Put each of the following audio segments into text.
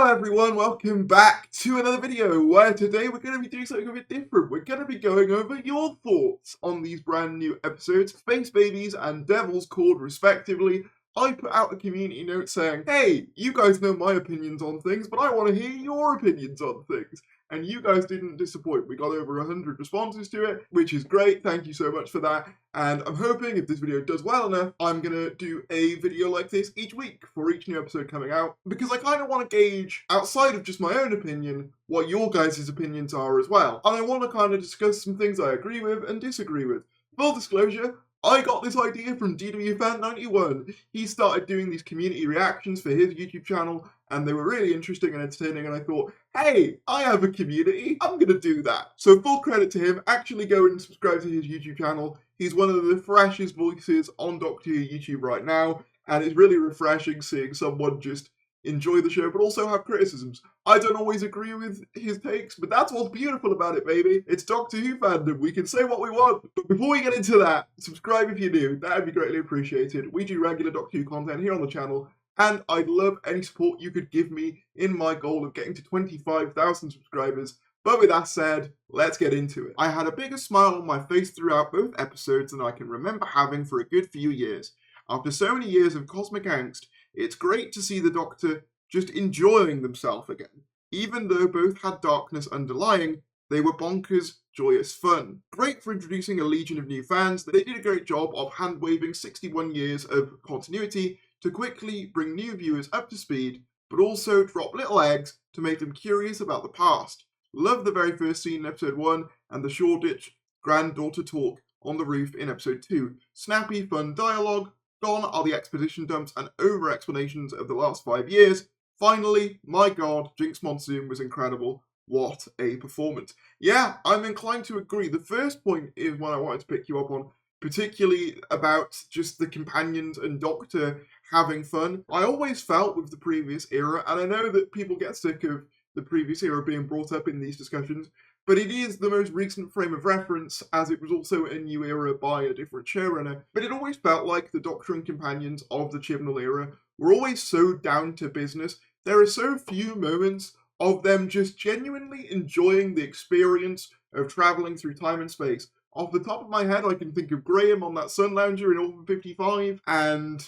everyone, welcome back to another video where today we're going to be doing something a bit different. We're going to be going over your thoughts on these brand new episodes, Space Babies and Devil's Chord respectively. I put out a community note saying, hey, you guys know my opinions on things, but I want to hear your opinions on things. And you guys didn't disappoint. We got over 100 responses to it, which is great. Thank you so much for that. And I'm hoping if this video does well enough, I'm going to do a video like this each week for each new episode coming out. Because I kind of want to gauge, outside of just my own opinion, what your guys' opinions are as well. And I want to kind of discuss some things I agree with and disagree with. Full disclosure, I got this idea from DWFan91. He started doing these community reactions for his YouTube channel, and they were really interesting and entertaining, and I thought, hey, I have a community, I'm gonna do that. So full credit to him, actually go and subscribe to his YouTube channel. He's one of the freshest voices on Doctor Who YouTube right now, and it's really refreshing seeing someone just enjoy the show, but also have criticisms. I don't always agree with his takes, but that's what's beautiful about it, baby. It's Doctor Who fandom. We can say what we want. But before we get into that, subscribe if you're new. That would be greatly appreciated. We do regular Doctor Who content here on the channel, and I'd love any support you could give me in my goal of getting to 25,000 subscribers. But with that said, let's get into it. I had a bigger smile on my face throughout both episodes than I can remember having for a good few years. After so many years of cosmic angst, it's great to see the Doctor just enjoying themselves again. Even though both had darkness underlying, they were bonkers, joyous fun. Great for introducing a legion of new fans. They did a great job of hand-waving 61 years of continuity to quickly bring new viewers up to speed, but also drop little eggs to make them curious about the past. Love the very first scene in episode 1 and the Shoreditch granddaughter talk on the roof in episode 2. Snappy, fun dialogue. Gone are the exposition dumps and over-explanations of the last 5 years. Finally, my god, Jinx Monsoon was incredible. What a performance. Yeah, I'm inclined to agree. The first point is one I wanted to pick you up on, particularly about just the companions and Doctor having fun. I always felt with the previous era, and I know that people get sick of the previous era being brought up in these discussions, but it is the most recent frame of reference, as it was also a new era by a different showrunner. But it always felt like the Doctor and companions of the Chibnall era were always so down to business. There are so few moments of them just genuinely enjoying the experience of travelling through time and space. Off the top of my head, I can think of Graham on that Sun Lounger in Orphan 55, and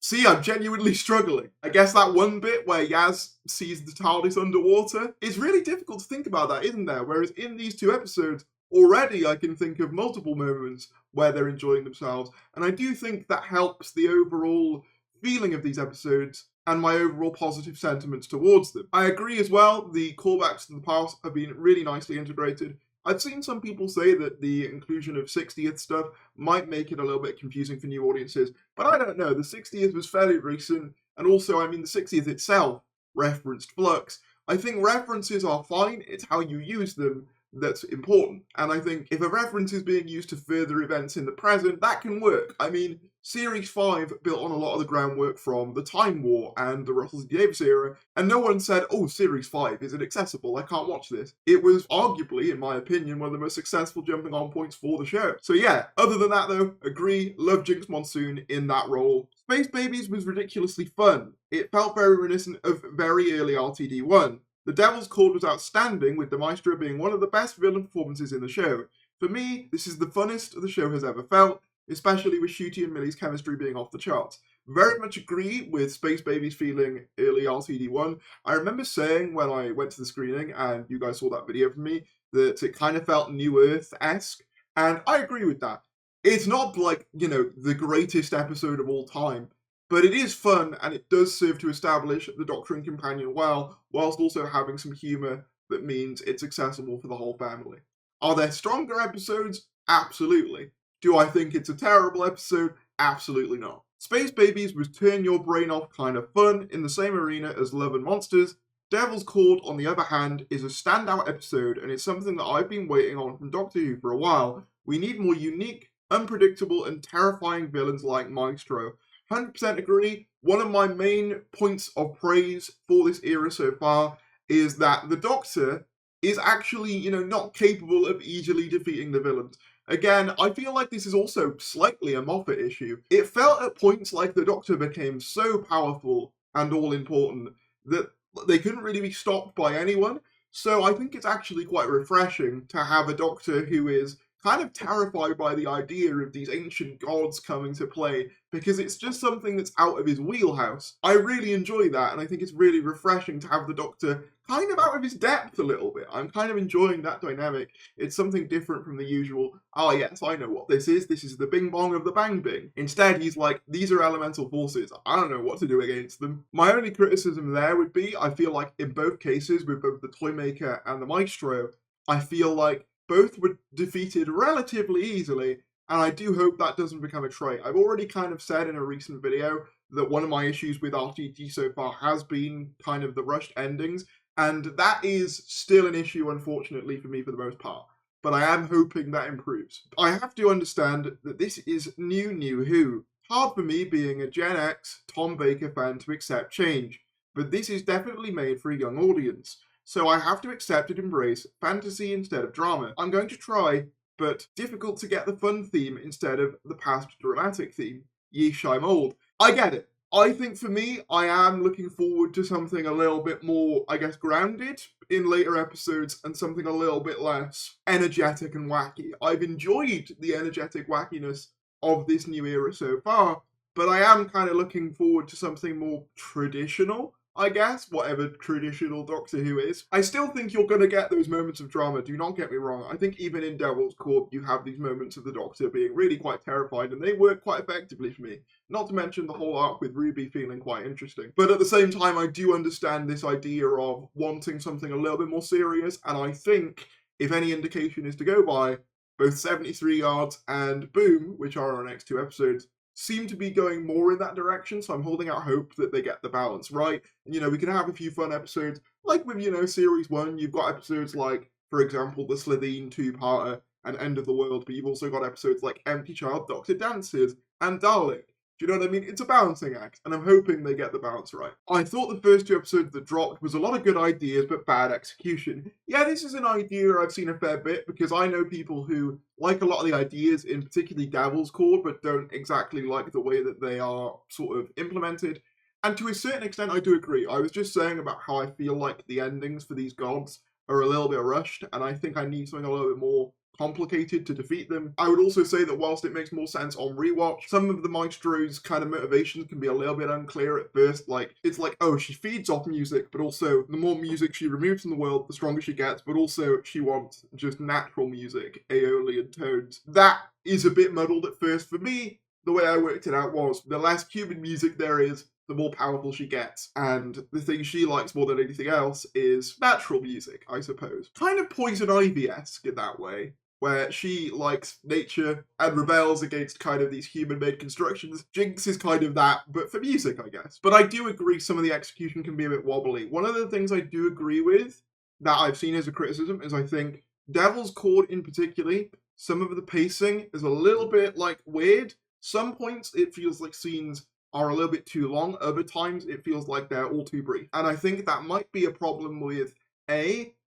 see, I'm genuinely struggling. I guess that one bit where Yaz sees the TARDIS underwater, it's really difficult to think about that, isn't there? Whereas in these two episodes, already I can think of multiple moments where they're enjoying themselves, and I do think that helps the overall feeling of these episodes and my overall positive sentiments towards them. I agree as well, the callbacks to the past have been really nicely integrated. I've seen some people say that the inclusion of 60th stuff might make it a little bit confusing for new audiences, but I don't know. The 60th was fairly recent, and also, I mean, the 60th itself referenced Flux. I think references are fine, it's how you use them that's important, and I think if a reference is being used to further events in the present, that can work. I mean, Series 5 built on a lot of the groundwork from the Time War and the Russell T Davies era, and no one said, oh, Series 5 is inaccessible, I can't watch this. It was arguably, in my opinion, one of the most successful jumping on points for the show. So yeah, other than that though, agree, love Jinx Monsoon in that role. Space Babies was ridiculously fun. It felt very reminiscent of very early RTD1. The Devil's Chord was outstanding, with the Maestro being one of the best villain performances in the show. For me, this is the funnest the show has ever felt, especially with Shooty and Millie's chemistry being off the charts. Very much agree with Space Babies feeling early RTD1. I remember saying when I went to the screening, and you guys saw that video from me, that it kind of felt New Earth-esque, and I agree with that. It's not like, you know, the greatest episode of all time, but it is fun, and it does serve to establish the Doctor and companion well, whilst also having some humour that means it's accessible for the whole family. Are there stronger episodes? Absolutely. Do I think it's a terrible episode? Absolutely not. Space Babies was turn your brain off kind of fun in the same arena as Love and Monsters. Devil's Chord, on the other hand, is a standout episode, and it's something that I've been waiting on from Doctor Who for a while. We need more unique, unpredictable, and terrifying villains like Maestro. 100% agree. One of my main points of praise for this era so far is that the Doctor is actually, you know, not capable of easily defeating the villains. Again, I feel like this is also slightly a Moffat issue. It felt at points like the Doctor became so powerful and all-important that they couldn't really be stopped by anyone. So I think it's actually quite refreshing to have a Doctor who is kind of terrified by the idea of these ancient gods coming to play, because it's just something that's out of his wheelhouse. I really enjoy that, and I think it's really refreshing to have the Doctor kind of out of his depth a little bit. I'm kind of enjoying that dynamic. It's something different from the usual, oh yes, I know what this is the bing bong of the bang bing. Instead, he's like, these are elemental forces, I don't know what to do against them. My only criticism there would be, I feel like in both cases, with both the Toymaker and the Maestro, I feel like both were defeated relatively easily, and I do hope that doesn't become a trait. I've already kind of said in a recent video that one of my issues with RTT so far has been kind of the rushed endings, and that is still an issue, unfortunately, for me for the most part. But I am hoping that improves. I have to understand that this is new Who. Hard for me, being a Gen X Tom Baker fan, to accept change, but this is definitely made for a young audience. So I have to accept and embrace fantasy instead of drama. I'm going to try, but difficult to get the fun theme instead of the past dramatic theme. Yeesh, I'm old. I get it. I think for me, I am looking forward to something a little bit more, I guess, grounded in later episodes, and something a little bit less energetic and wacky. I've enjoyed the energetic wackiness of this new era so far, but I am kind of looking forward to something more traditional, I guess, whatever traditional Doctor Who is. I still think you're going to get those moments of drama, do not get me wrong. I think even in Devil's Court, you have these moments of the Doctor being really quite terrified, and they work quite effectively for me. Not to mention the whole arc with Ruby feeling quite interesting. But at the same time, I do understand this idea of wanting something a little bit more serious, and I think, if any indication is to go by, both 73 Yards and Boom, which are our next two episodes, seem to be going more in that direction, so I'm holding out hope that they get the balance right. And, we can have a few fun episodes, like with, Series 1, you've got episodes like, for example, the Slitheen two-parter and End of the World, but you've also got episodes like Empty Child, Doctor Dances, and Dalek. Do you know what I mean? It's a balancing act, and I'm hoping they get the balance right. I thought the first two episodes that dropped was a lot of good ideas, but bad execution. Yeah, this is an idea I've seen a fair bit, because I know people who like a lot of the ideas, in particularly Devil's Chord, but don't exactly like the way that they are sort of implemented. And to a certain extent, I do agree. I was just saying about how I feel like the endings for these gods are a little bit rushed, and I think I need something a little bit more complicated to defeat them. I would also say that whilst it makes more sense on rewatch, some of the Maestro's kind of motivations can be a little bit unclear at first. Like, it's like, oh, she feeds off music, but also the more music she removes from the world, the stronger she gets, but also she wants just natural music, Aeolian tones. That is a bit muddled at first. For me, the way I worked it out was, the less human music there is, the more powerful she gets. And the thing she likes more than anything else is natural music, I suppose. Kind of Poison Ivy-esque in that way, where she likes nature and rebels against kind of these human-made constructions. Jinx is kind of that, but for music, I guess. But I do agree some of the execution can be a bit wobbly. One of the things I do agree with, that I've seen as a criticism, is I think Devil's Chord in particular, some of the pacing is a little bit, weird. Some points it feels like scenes are a little bit too long. Other times it feels like they're all too brief. And I think that might be a problem with,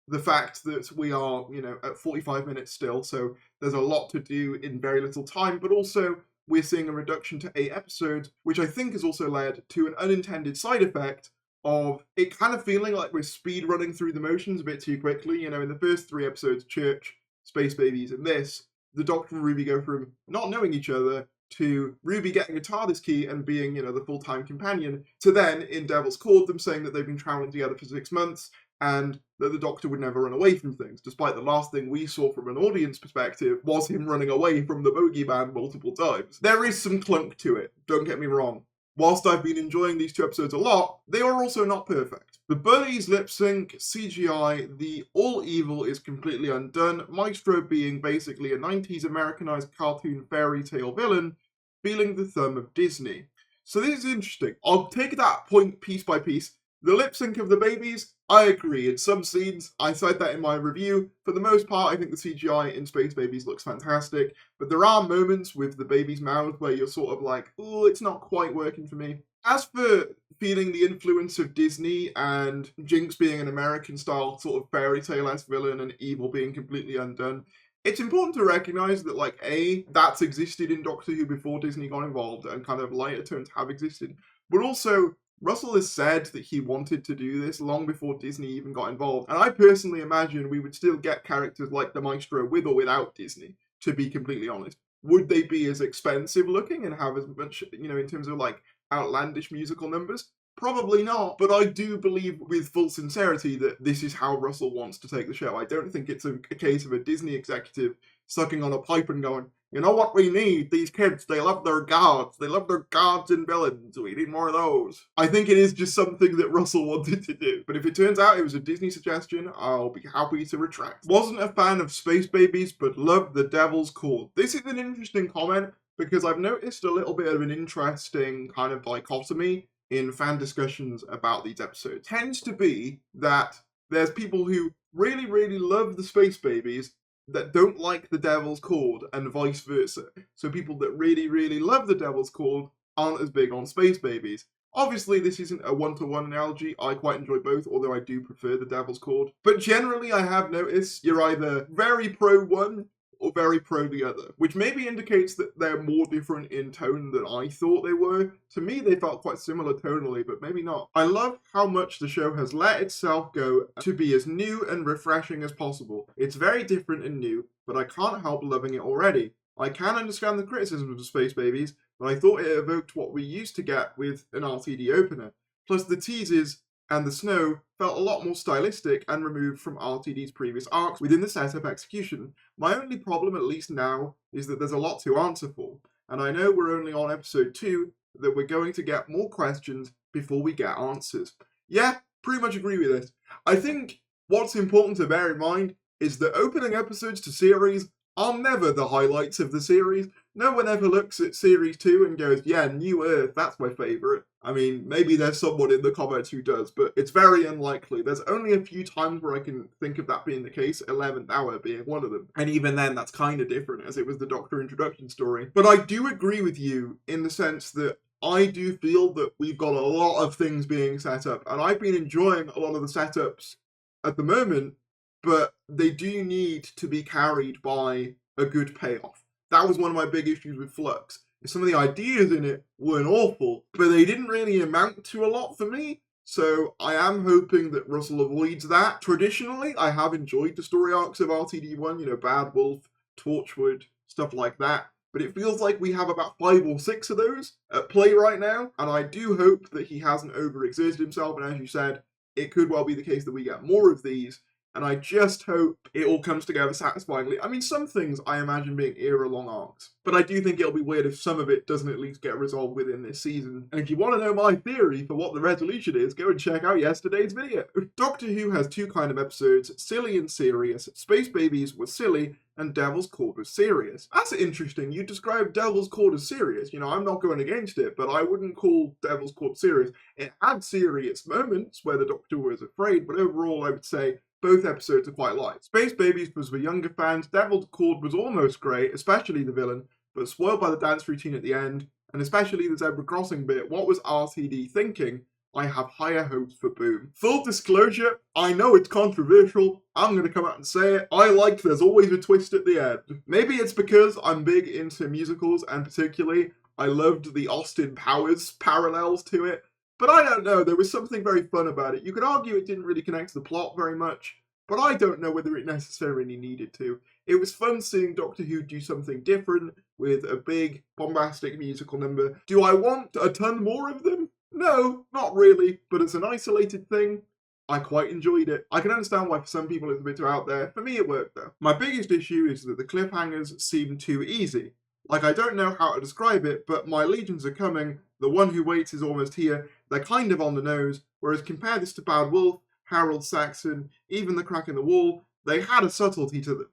the fact that we are, at 45 minutes still, so there's a lot to do in very little time, but also we're seeing a reduction to 8 episodes, which I think has also led to an unintended side effect of it kind of feeling like we're speed running through the motions a bit too quickly. In the first 3 episodes, Church, Space Babies, and this, the Doctor and Ruby go from not knowing each other to Ruby getting a TARDIS key and being, the full-time companion, to then, in Devil's Chord, them saying that they've been travelling together for 6 months, and that the Doctor would never run away from things, despite the last thing we saw from an audience perspective was him running away from the bogeyman multiple times. There is some clunk to it, don't get me wrong. Whilst I've been enjoying these 2 episodes a lot, they are also not perfect. The bullies, lip sync, CGI, the all evil is completely undone, Maestro being basically a 90s Americanized cartoon fairy tale villain, feeling the thumb of Disney. So this is interesting. I'll take that point piece by piece. The lip sync of the babies, I agree. In some scenes, I said that in my review. For the most part, I think the CGI in Space Babies looks fantastic. But there are moments with the baby's mouth where you're sort of like, oh, it's not quite working for me. As for feeling the influence of Disney and Jinx being an American-style sort of fairy tale-esque villain and evil being completely undone, it's important to recognise that, that's existed in Doctor Who before Disney got involved and kind of lighter tones have existed. But also, Russell has said that he wanted to do this long before Disney even got involved, and I personally imagine we would still get characters like the Maestro with or without Disney, to be completely honest. Would they be as expensive looking and have as much, in terms of like outlandish musical numbers? Probably not, but I do believe with full sincerity that this is how Russell wants to take the show. I don't think it's a case of a Disney executive sucking on a pipe and going, you know what we need? These kids, they love their gods. They love their gods and villains. We need more of those. I think it is just something that Russell wanted to do. But if it turns out it was a Disney suggestion, I'll be happy to retract. Wasn't a fan of Space Babies, but loved the Devil's Chord. This is an interesting comment because I've noticed a little bit of an interesting kind of dichotomy in fan discussions about these episodes. Tends to be that there's people who really, really love the Space Babies that don't like the Devil's Chord, and vice versa. So people that really, really love the Devil's Chord aren't as big on Space Babies. Obviously, this isn't a one-to-one analogy. I quite enjoy both, although I do prefer the Devil's Chord. But generally, I have noticed you're either very pro one or very pro the other, which maybe indicates that they're more different in tone than I thought they were. To me, they felt quite similar tonally, but maybe not. I love how much the show has let itself go to be as new and refreshing as possible. It's very different and new, but I can't help loving it already. I can understand the criticisms of Space Babies, but I thought it evoked what we used to get with an RTD opener. Plus the teases and the snow felt a lot more stylistic and removed from RTD's previous arcs within the setup execution. My only problem, at least now, is that there's a lot to answer for, and I know we're only on episode 2, that we're going to get more questions before we get answers. Yeah, pretty much agree with this. I think what's important to bear in mind is that opening episodes to series are never the highlights of the series. No one ever looks at Series 2 and goes, yeah, New Earth, that's my favourite. I mean, maybe there's someone in the comments who does, but it's very unlikely. There's only a few times where I can think of that being the case, 11th Hour being one of them. And even then, that's kind of different, as it was the Doctor introduction story. But I do agree with you in the sense that I do feel that we've got a lot of things being set up, and I've been enjoying a lot of the setups at the moment, but they do need to be carried by a good payoff. That was one of my big issues with Flux. Some of the ideas in it weren't awful, but they didn't really amount to a lot for me, so I am hoping that Russell avoids that. Traditionally, I have enjoyed the story arcs of RTD1, Bad Wolf, Torchwood, stuff like that, but it feels like we have about 5 or 6 of those at play right now, and I do hope that he hasn't overexerted himself, and as you said, it could well be the case that we get more of these, and I just hope it all comes together satisfyingly. I mean, some things I imagine being era-long arcs, but I do think it'll be weird if some of it doesn't at least get resolved within this season. And if you want to know my theory for what the resolution is, go and check out yesterday's video. Doctor Who has 2 kind of episodes, silly and serious. Space Babies was silly, and Devil's Chord was serious. That's interesting. You describe Devil's Chord as serious. I'm not going against it, but I wouldn't call Devil's Chord serious. It had serious moments where the Doctor was afraid, but overall I would say both episodes are quite light. Space Babies was for younger fans, Devil's Chord was almost great, especially the villain, but spoiled by the dance routine at the end, and especially the zebra crossing bit. What was RTD thinking? I have higher hopes for Boom. Full disclosure, I know it's controversial, I'm going to come out and say it, I liked There's Always a Twist at the End. Maybe it's because I'm big into musicals, and particularly, I loved the Austin Powers parallels to it. But I don't know, there was something very fun about it. You could argue it didn't really connect to the plot very much, but I don't know whether it necessarily needed to. It was fun seeing Doctor Who do something different with a big, bombastic musical number. Do I want a ton more of them? No, not really, but as an isolated thing, I quite enjoyed it. I can understand why for some people it's a bit too out there. For me, it worked though. My biggest issue is that the cliffhangers seem too easy. Like, I don't know how to describe it, but my legions are coming, the one who waits is almost here, they're kind of on the nose, whereas compare this to Bad Wolf, Harold Saxon, even The Crack in the Wall, they had a subtlety to them.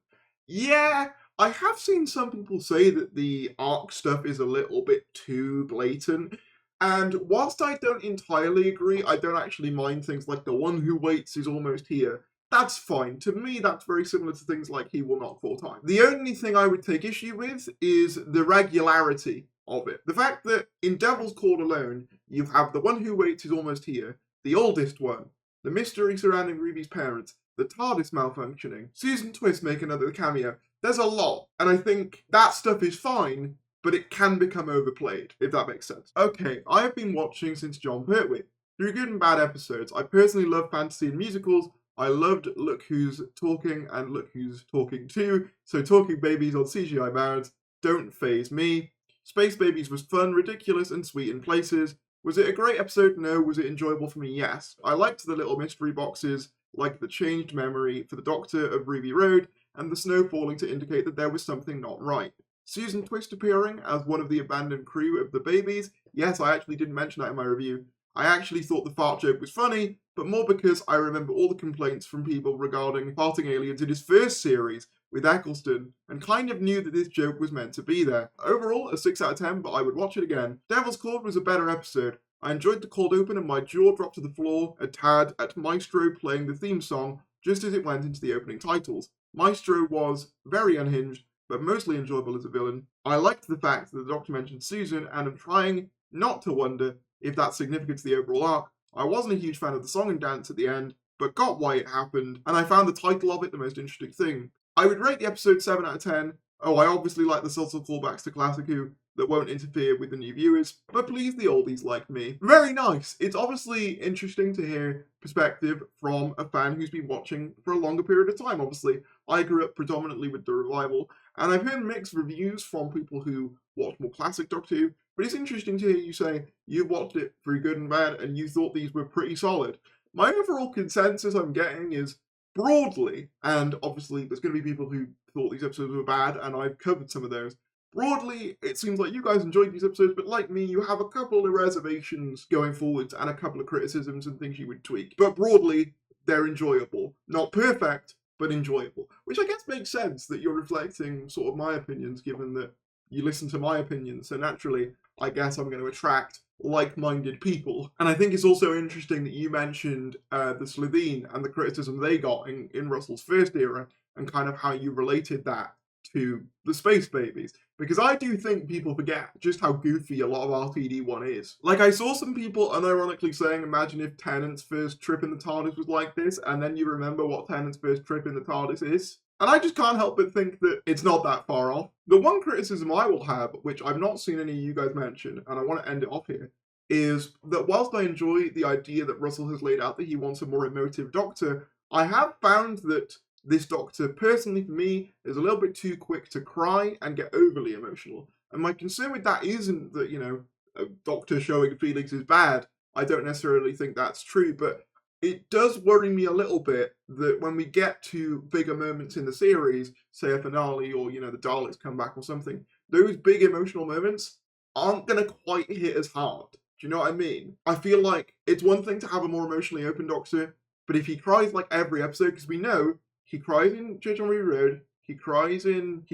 Yeah, I have seen some people say that the arc stuff is a little bit too blatant, and whilst I don't entirely agree, I don't actually mind things like the one who waits is almost here. That's fine. To me, that's very similar to things like He Will Not Fall Time. The only thing I would take issue with is the regularity of it. The fact that in Devil's Chord alone, you have the one who waits is almost here, the oldest one, the mystery surrounding Ruby's parents, the TARDIS malfunctioning, Susan Twist make another cameo. There's a lot, and I think that stuff is fine, but it can become overplayed, if that makes sense. Okay, I have been watching since John Pertwee. Through good and bad episodes. I personally love fantasy and musicals. I loved Look Who's Talking and Look Who's Talking Too, so talking babies on CGI mounds don't faze me. Space Babies was fun, ridiculous, and sweet in places. Was it a great episode? No. Was it enjoyable for me? Yes. I liked the little mystery boxes, like the changed memory for the Doctor of Ruby Road, and the snow falling to indicate that there was something not right. Susan Twist appearing as one of the abandoned crew of the babies. Yes, I actually didn't mention that in my review. I actually thought the fart joke was funny, but more because I remember all the complaints from people regarding farting aliens in his first series with Eccleston, and kind of knew that this joke was meant to be there. Overall, a 6 out of 10, but I would watch it again. Devil's Chord was a better episode. I enjoyed the cold open and my jaw dropped to the floor a tad at Maestro playing the theme song just as it went into the opening titles. Maestro was very unhinged, but mostly enjoyable as a villain. I liked the fact that the Doctor mentioned Susan, and I'm trying not to wonder if that's significant to the overall arc. I wasn't a huge fan of the song and dance at the end, but got why it happened, and I found the title of it the most interesting thing. I would rate the episode 7 out of 10. Oh, I obviously like the subtle callbacks to Classic Who that won't interfere with the new viewers, but please the oldies like me. Very nice. It's obviously interesting to hear perspective from a fan who's been watching for a longer period of time. Obviously, I grew up predominantly with the revival, and I've heard mixed reviews from people who watch more classic Doctor Who, but it's interesting to hear you say you watched it through good and bad and you thought these were pretty solid. My overall consensus I'm getting is broadly, and obviously there's going to be people who thought these episodes were bad, and I've covered some of those. Broadly, it seems like you guys enjoyed these episodes, but like me, you have a couple of reservations going forwards and a couple of criticisms and things you would tweak. But broadly, they're enjoyable. Not perfect, but enjoyable. Which I guess makes sense that you're reflecting sort of my opinions, given that you listen to my opinions. So naturally, I guess I'm going to attract like-minded people. And I think it's also interesting that you mentioned the Slitheen and the criticism they got in Russell's first era, and kind of how you related that to the Space Babies. Because I do think people forget just how goofy a lot of RTD1 is. Like, I saw some people unironically saying, imagine if Tennant's first trip in the TARDIS was like this, and then you remember what Tennant's first trip in the TARDIS is. And I just can't help but think that it's not that far off. The one criticism I will have, which I've not seen any of you guys mention, and I want to end it off here, is that whilst I enjoy the idea that Russell has laid out that he wants a more emotive Doctor, I have found that this Doctor, personally for me, is a little bit too quick to cry and get overly emotional. And my concern with that isn't that, you know, a Doctor showing feelings is bad. I don't necessarily think that's true, but it does worry me a little bit that when we get to bigger moments in the series, say a finale or, you know, the Daleks come back or something, those big emotional moments aren't going to quite hit as hard. Do you know what I mean? I feel like it's one thing to have a more emotionally open Doctor, but if he cries like every episode, because we know he cries in Church on Ruby Road, he cries in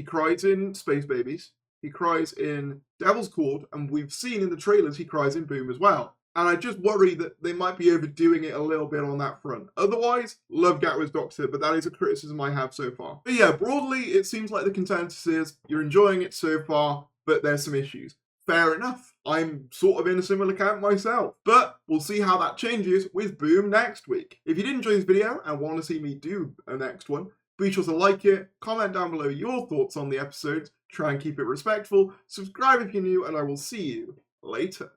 Space Babies, he cries in Devil's Chord, and we've seen in the trailers he cries in Boom as well. And I just worry that they might be overdoing it a little bit on that front. Otherwise, love Gatwa's Doctor, but that is a criticism I have so far. But yeah, broadly, it seems like the consensus is you're enjoying it so far, but there's some issues. Fair enough. I'm sort of in a similar camp myself. But we'll see how that changes with Boom next week. If you did enjoy this video and want to see me do a next one, be sure to like it, comment down below your thoughts on the episodes, try and keep it respectful, subscribe if you're new, and I will see you later.